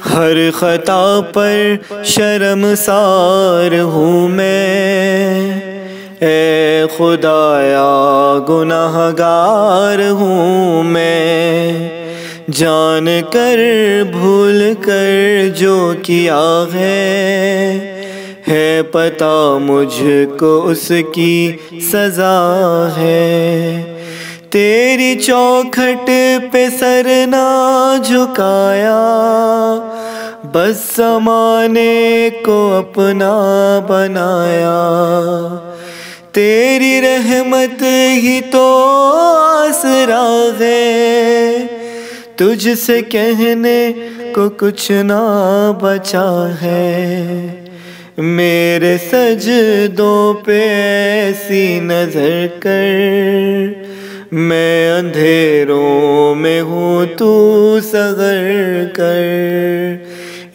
ہر خطا پر شرمسار ہوں میں، اے خدایا گناہ گار ہوں میں، جان کر بھول کر جو کیا ہے پتہ مجھ کو اس کی سزا ہے۔ تیری چوکھٹ پہ سر نہ جھکایا، بس زمانے کو اپنا بنایا، تیری رحمت ہی تو آسرا ہے، تجھ سے کہنے کو کچھ نہ بچا ہے۔ میرے سجدوں پہ ایسی نظر کر، میں اندھیروں میں ہوں تو سحر کر،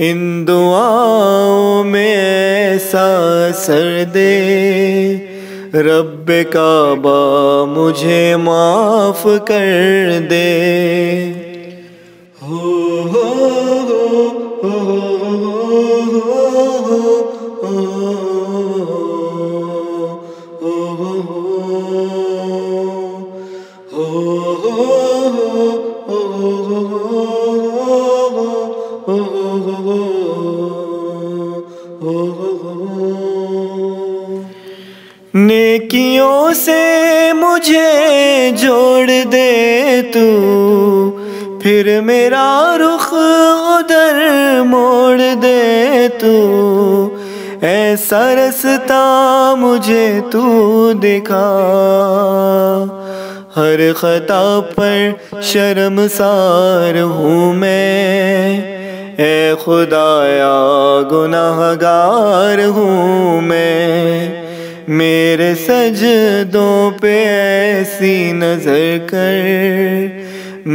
ان دعاؤں میں ایسا اثر دے، رب کعبہ مجھے معاف کر دے۔ نیکیوں سے مجھے جوڑ دے تو، پھر میرا رخ ادھر موڑ دے تو، ایسا رستہ مجھے تو دکھا، ہر خطا پر شرمسار ہوں میں، اے خدایا گناہ گار ہوں میں، میرے سجدوں پہ ایسی نظر کر،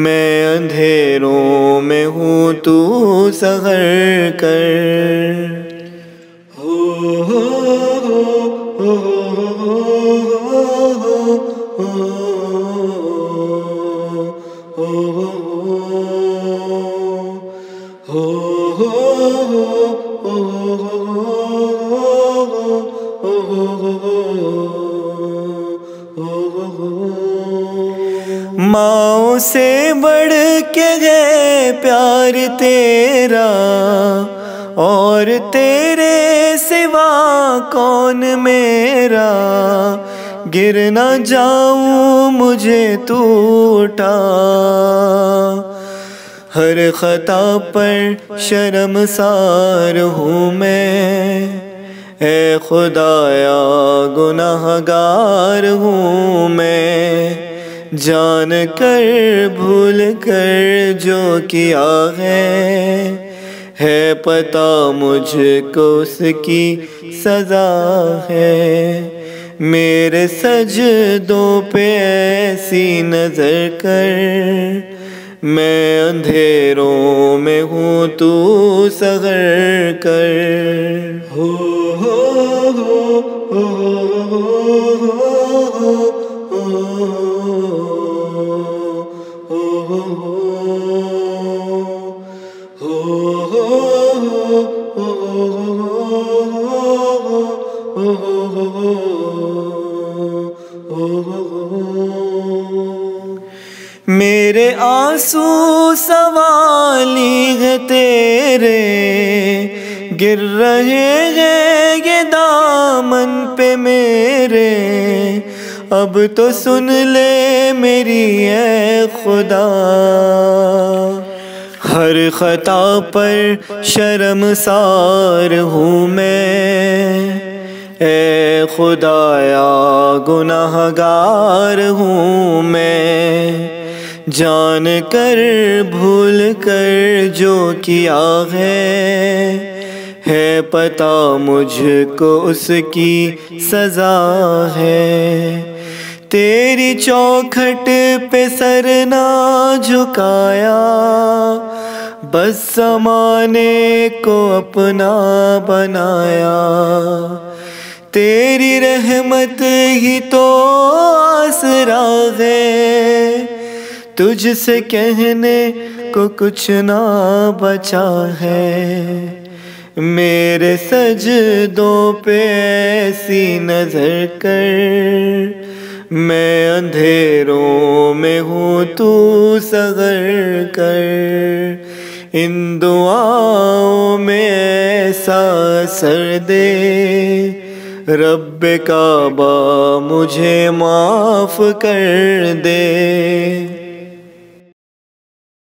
میں اندھیروں میں ہوں تو سحر کر۔ ماؤں سے بڑھ کے ہے پیار تیرا، اور تیرے سوا کون میرا، گر نہ جاؤں مجھے تو اٹھا، ہر خطا پر شرمسار ہوں میں، اے خدایا گناہ گار ہوں میں، جان کر بھول کر جو کیا ہے پتہ مجھ کو اس کی سزا ہے۔ میرے سجدوں پہ ایسی نظر کر، میں اندھیروں میں ہوں تو سحر کر۔ میرے آنسو سوالی ہے تیرے، گر رہے ہیں یہ دامن پہ میرے، اب تو سن لے میری اے خدا، ہر خطا پر شرمسار ہوں میں، اے خدایا گناہ گار ہوں میں، جان کر بھول کر جو کیا ہے پتہ مجھ کو اس کی سزا ہے۔ تیری چوکھٹ پہ سر نہ جھکایا، بس زمانے کو اپنا بنایا۔ تیری رحمت ہی تو آسرا ہے، تجھ سے کہنے کو کچھ نہ بچا ہے۔ میرے سجدوں پہ ایسی نظر کر، میں اندھیروں میں ہوں تو سحر کر۔ ان دعاؤں میں ایسا اثر دے، رب کعبہ مجھے معاف کر دے۔